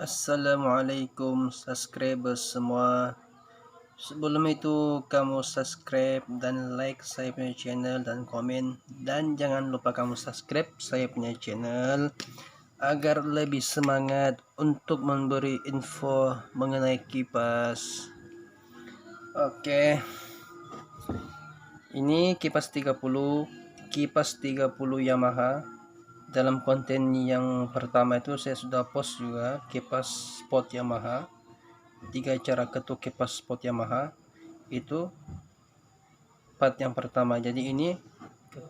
Assalamualaikum subscribers semua. Sebelum itu kamu subscribe dan like saya punya channel dan komen, dan jangan lupa kamu subscribe saya punya channel agar lebih semangat untuk memberi info mengenai kipas. Oke. Ini kipas 30 Yamaha. Dalam konten yang pertama itu saya sudah post juga kipas spot Yamaha, 3 cara ketuk kipas spot Yamaha. Itu part yang pertama. Jadi ini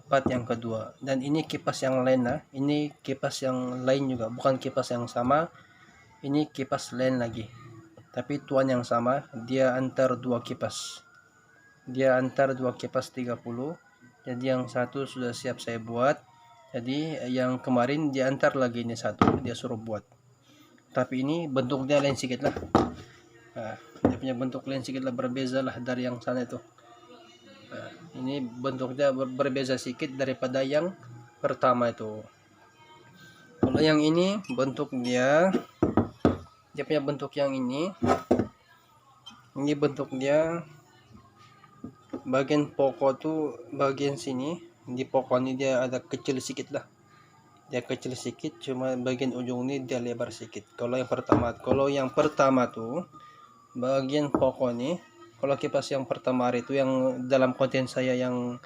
part yang kedua, dan ini kipas yang lain lah. Ini kipas yang lain juga, bukan kipas yang sama. Ini kipas lain lagi, tapi tuan yang sama. Dia antar dua kipas. 30. Jadi yang satu sudah siap saya buat. Jadi yang kemarin diantar lagi, ini satu dia suruh buat, tapi ini bentuknya lain sedikit lah. Dia punya bentuk lain sedikit lah, berbeza lah dari yang sana itu. Ini bentuknya berbeza sedikit daripada yang pertama itu. Kalau yang ini bentuk dia punya bentuk yang ini bentuk dia bagian pokok tuh, bagian sini di pokok ini dia ada kecil sedikit lah. Dia kecil sedikit, cuma bagian ujung ini dia lebar sedikit. Kalau yang pertama tuh bagian pokok nih, kalau kipas yang pertama hari itu yang dalam konten saya yang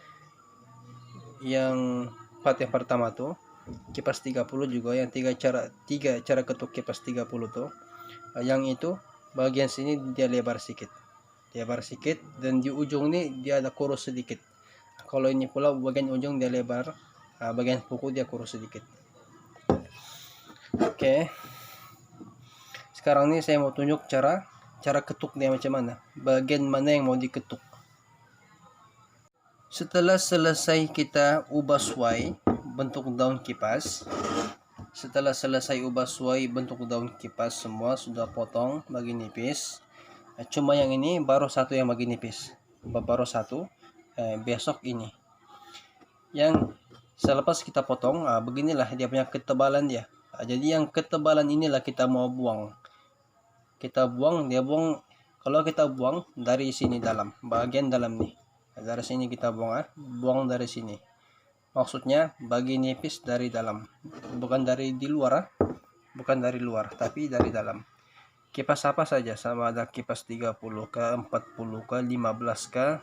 part yang pertama tuh kipas 30 juga, yang tiga cara ketuk kipas 30 tuh. Yang itu bagian sini dia lebar sedikit, dan di ujung ini dia ada kurus sedikit. Kalau ini pula bagian ujung dia lebar, bagian kuku dia kurus sedikit. Oke. Sekarang ini saya mau tunjuk cara ketuk dia macam mana, bagian mana yang mau diketuk. Setelah selesai kita ubah sesuai bentuk daun kipas, semua sudah potong bagi nipis. Cuma yang ini baru satu yang bagi nipis, besok ini. Yang selepas kita potong, beginilah dia punya ketebalan dia. Jadi yang ketebalan inilah kita mau buang. Kalau kita buang dari sini dalam, bagian dalam nih. Dari sini kita buang dari sini. Maksudnya bagi nipis dari dalam, bukan dari luar, tapi dari dalam. Kipas apa saja, sama ada kipas 30 ke 40 ke 15 ke,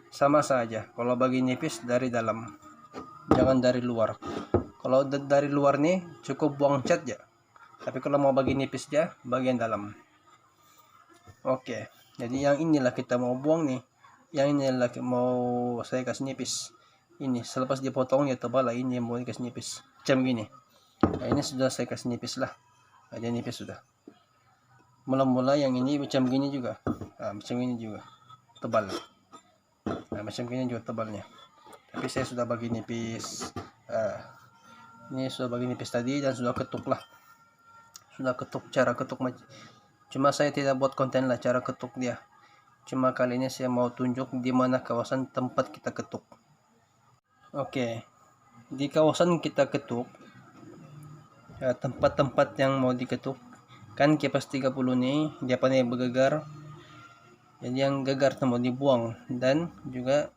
sama saja. Kalau bagi nipis dari dalam, jangan dari luar. Kalau dari luar nih cukup buang cat ya, tapi kalau mau bagi nipis dia bagian dalam. Oke, jadi yang inilah kita mau buang nih. Yang inilah mau saya kasih nipis. Ini selepas dipotong ya tebal lah, ini mau dikasih nipis macam gini. Ini sudah saya kasih nipis lah, ada nipis sudah. Mula-mula yang ini macam gini juga, macam ini juga tebal. Macam gini juga tebalnya, tapi saya sudah bagi nipis. Ini sudah bagi nipis tadi, dan sudah ketuk lah. Cara ketuk. Cuma saya tidak buat konten lah cara ketuk dia. Cuma kali ini saya mau tunjuk di mana kawasan tempat kita ketuk. Oke, di kawasan kita ketuk, tempat-tempat yang mau diketuk, kan kipas 30 nih dia pandai bergegar. Jadi yang gegar itu mau dibuang, dan juga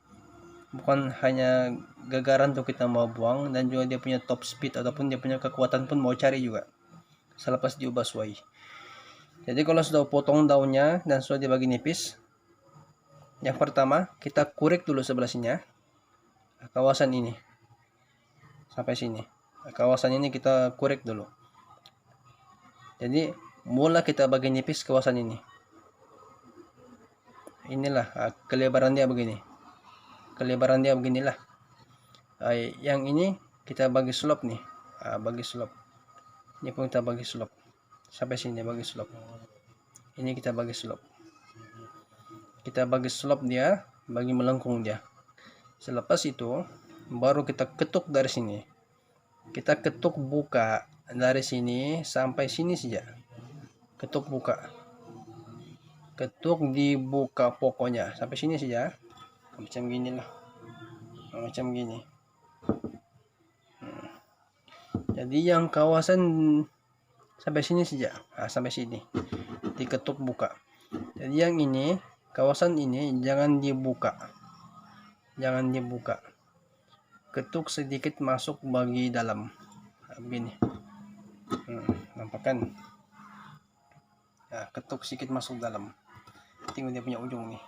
bukan hanya gagaran tuh kita mau buang, dan juga dia punya top speed ataupun dia punya kekuatan pun mau cari juga selepas diubah sesuai. Jadi kalau sudah potong daunnya dan sudah dibagi nipis, yang pertama kita kurik dulu sebelah sini ya, kawasan ini sampai sini. Kawasan ini kita kurik dulu. Jadi mula kita bagi nipis kawasan ini. Inilah kelebaran dia begini. Beginilah. Yang ini kita bagi slope nih. Bagi slope. Ini pun kita bagi slope. Sampai sini bagi slope. Ini kita bagi slope. Dia, bagi melengkung dia. Selepas itu baru kita ketuk dari sini. Kita ketuk buka dari sini sampai sini saja. Ketuk dibuka pokoknya sampai sini saja. Macam gini lah. Macam gini. Jadi yang kawasan sampai sini saja. Sampai sini diketuk buka. Jadi yang ini, kawasan ini jangan dibuka, ketuk sedikit masuk bagi dalam. Begini, nampak kan? Ketuk sedikit masuk dalam, tengok dia punya ujung nih.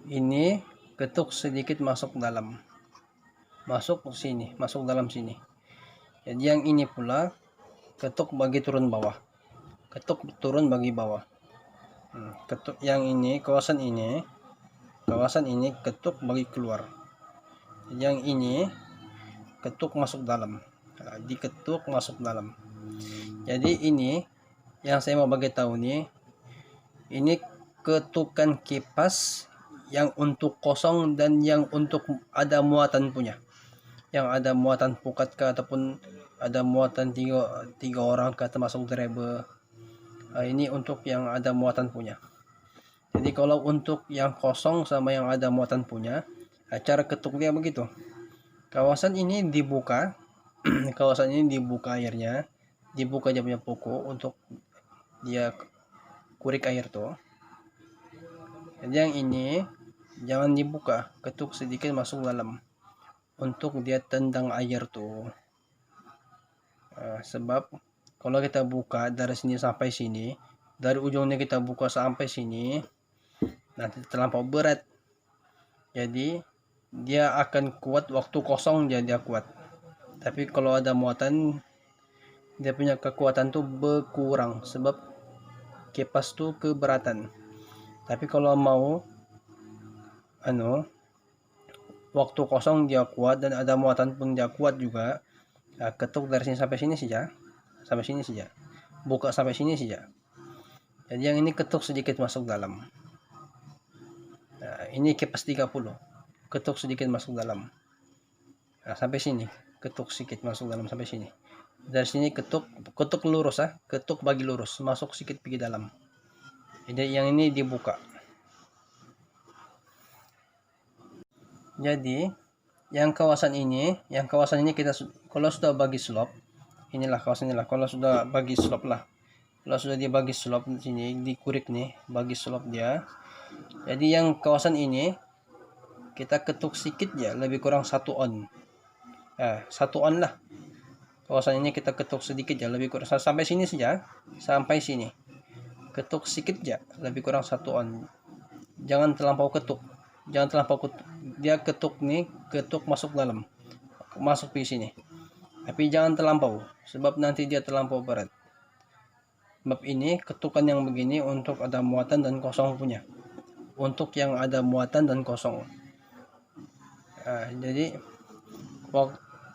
Ini ketuk sedikit masuk dalam, masuk sini, masuk dalam sini. Jadi yang ini pula ketuk bagi turun bawah, ketuk turun bagi bawah. Ketuk yang ini, kawasan ini ketuk bagi keluar. Yang ini ketuk masuk dalam, diketuk masuk dalam. Jadi ini yang saya mau bagi tahu nih, ini ketukan kipas yang untuk kosong dan yang untuk ada muatan punya, yang ada muatan pukat ke ataupun ada muatan tiga orang ke termasuk driver. Ini untuk yang ada muatan punya. Jadi kalau untuk yang kosong sama yang ada muatan punya, cara ketuk dia begitu. Kawasan ini dibuka kawasan ini dibuka airnya, dibuka dia punya pokok untuk dia kurik air tuh. Jadi yang ini jangan dibuka, ketuk sedikit masuk dalam untuk dia tendang air tuh. Sebab kalau kita buka dari sini sampai sini, dari ujungnya kita buka sampai sini, nanti terlampau berat. Jadi dia akan kuat waktu kosong, dia kuat. Tapi kalau ada muatan, dia punya kekuatan tuh berkurang sebab kipas tuh keberatan. Tapi kalau mau waktu kosong dia kuat dan ada muatan pun dia kuat juga. Ketuk dari sini sampai sini saja, buka sampai sini saja. Jadi yang ini ketuk sedikit masuk dalam. Ini kipas 30, ketuk sedikit masuk dalam. Sampai sini ketuk sedikit masuk dalam sampai sini. Dari sini ketuk lurus, ketuk bagi lurus, masuk sedikit pergi dalam. Jadi yang ini dibuka. Jadi yang kawasan ini kita kalau sudah bagi slop, inilah kawasan inilah. Kalau sudah bagi slop lah, kalau sudah dibagi slop di sini, dikurik nih, bagi slop dia. Jadi yang kawasan ini kita ketuk sedikit ya, lebih kurang 1 on. 1 on lah. Kawasan ini kita ketuk sedikit ya, lebih kurang sampai sini saja, sampai sini. Ketuk sedikit ya, lebih kurang 1 on. Jangan terlampau ketuk. Dia ketuk nih, ketuk masuk dalam, masuk di sini. Tapi jangan terlampau, sebab nanti dia terlampau berat. Sebab ini ketukan yang begini untuk ada muatan dan kosong punya. Untuk yang ada muatan dan kosong. Jadi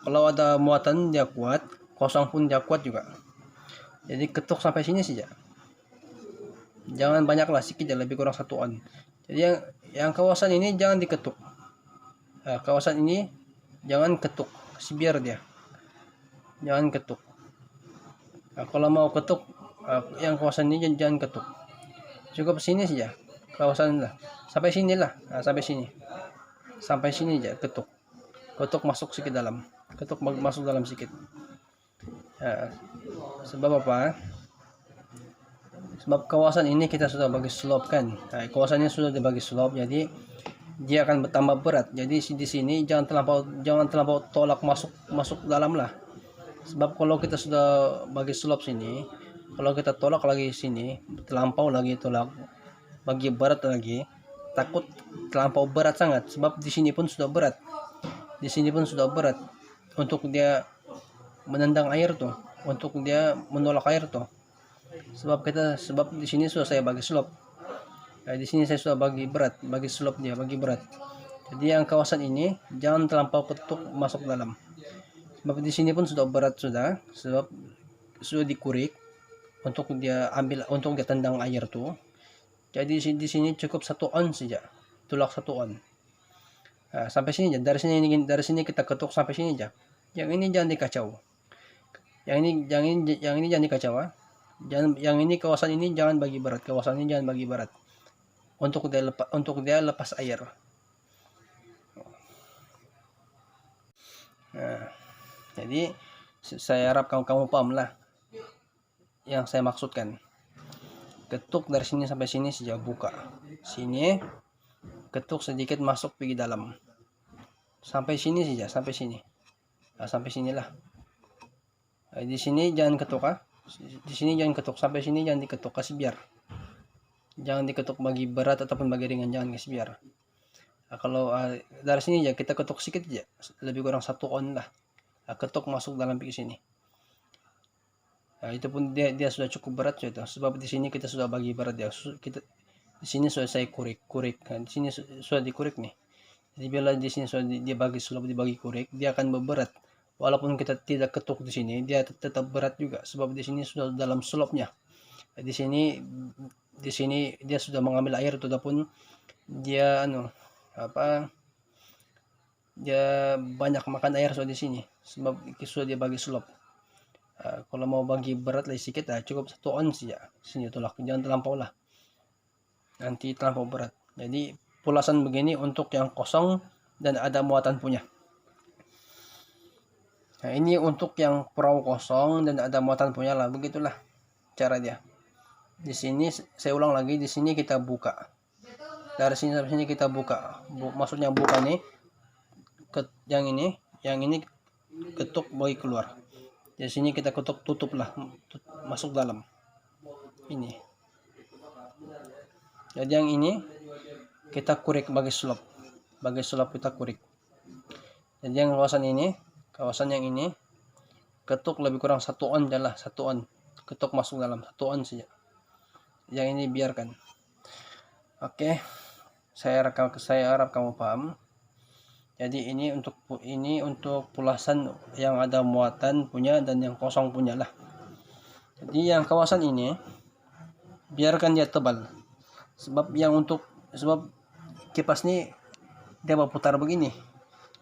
kalau ada muatan dia kuat, kosong pun dia kuat juga. Jadi ketuk sampai sini saja. Jangan banyak lah, sedikit ya, lebih kurang 1 on. Jadi yang kawasan ini jangan diketuk. Kawasan ini jangan ketuk, biar dia. Jangan ketuk. Kalau mau ketuk, yang kawasan ini jangan ketuk. Cukup sini saja. Kawasan lah. Sampai sini lah. Sampai sini. Sampai sini aja ketuk. Ketuk masuk sedikit dalam. Ketuk masuk dalam sedikit. Sebab apa? Sebab kawasan ini kita sudah bagi slope kan. Kawasannya sudah dibagi slope, jadi dia akan bertambah berat. Jadi di sini jangan terlampau tolak masuk dalam lah. Sebab kalau kita sudah bagi slope sini, kalau kita tolak lagi sini, terlampau lagi tolak, bagi berat lagi, takut terlampau berat sangat. Sebab di sini pun sudah berat. Di sini pun sudah berat untuk dia menendang air tuh, untuk dia menolak air tuh. Sebab di sini sudah saya bagi slope. Di sini saya sudah bagi berat, bagi slope dia, bagi berat. Jadi yang kawasan ini jangan terlampau ketuk masuk dalam. Sebab di sini pun sudah berat sudah, sebab sudah dikurik untuk dia ambil, untuk dia tendang air tuh. Jadi di sini cukup 1 on saja, tulak 1 on. Sampai sini aja, dari sini kita ketuk sampai sini aja. Yang ini jangan dikacau. Yang ini jangan dikacau. Yang ini kawasan ini jangan bagi berat, kawasan ini jangan bagi berat. untuk dia lepas air. Nah, jadi saya harap kamu paham lah yang saya maksudkan. Ketuk dari sini sampai sini saja, buka sini, ketuk sedikit masuk pergi dalam, sampai sini saja, sampai sini. Nah, sampai sinilah. Di sini jangan ketuk, di sini jangan ketuk, sampai sini jangan diketuk, kasih biar. Jangan diketuk bagi berat ataupun bagi ringan, jangan, kasih biar. Nah, kalau dari sini ya kita ketuk sedikit aja, lebih kurang 1 on lah. Nah, ketuk masuk dalam pergi sini. Nah, itu pun dia sudah cukup berat sudah, sebab di sini kita sudah bagi berat ya. Kita di sini sudah saya kurik. Nah, di sini sudah dikurik nih. Jadi bila di sini sudah dia bagi slop, dibagi kurik, dia akan berberat. Walaupun kita tidak ketuk di sini, dia tetap berat juga, sebab di sini sudah dalam slopnya. Di sini dia sudah mengambil air, ataupun dia dia banyak makan air sudah di sini, sebab sudah dia bagi slop. Kalau mau bagi berat lagi sedikit, cukup 1 ons ya. Sini tolak, jangan terlampau lah, nanti terlampau berat. Jadi pulasan begini untuk yang kosong dan ada muatan punya. Nah, ini untuk yang perahu kosong dan ada muatan punya lah, begitulah cara dia. Di sini saya ulang lagi, di sini kita buka. Dari sini sampai sini kita buka. Maksudnya buka nih, yang ini ketuk bagi keluar. Di sini kita ketuk, tutup lah, masuk dalam. Ini. Jadi yang ini kita kurik bagi slop. Bagi slop kita kurik. Jadi yang kawasan yang ini ketuk lebih kurang 1 on adalah 1 on. Ketuk masuk dalam 1 on saja. Yang ini biarkan. Oke. Saya harap kamu paham. Jadi ini untuk pulasan yang ada muatan punya dan yang kosong punya lah. Jadi yang kawasan ini biarkan dia tebal. Sebab kipas ini dia berputar begini.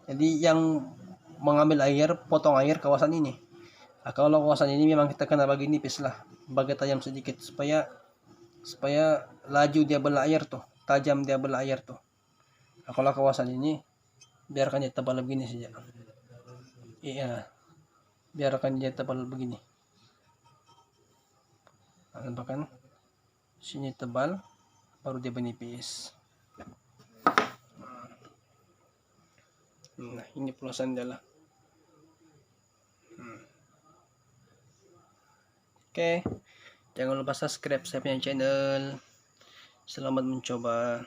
Jadi yang mengambil air, potong air kawasan ini. Nah, kalau kawasan ini memang kita kena bagi nipis lah, bagi tajam sedikit, supaya laju dia bela air tuh, tajam dia bela air tuh. Nah, kalau kawasan ini biarkan dia tebal begini saja. Iya, biarkan dia tebal begini. Nah, nampak kan? Sini tebal, baru dia menipis. Nah, ini pulasan dia lah. Oke, jangan lupa subscribe saya punya channel. Selamat mencoba.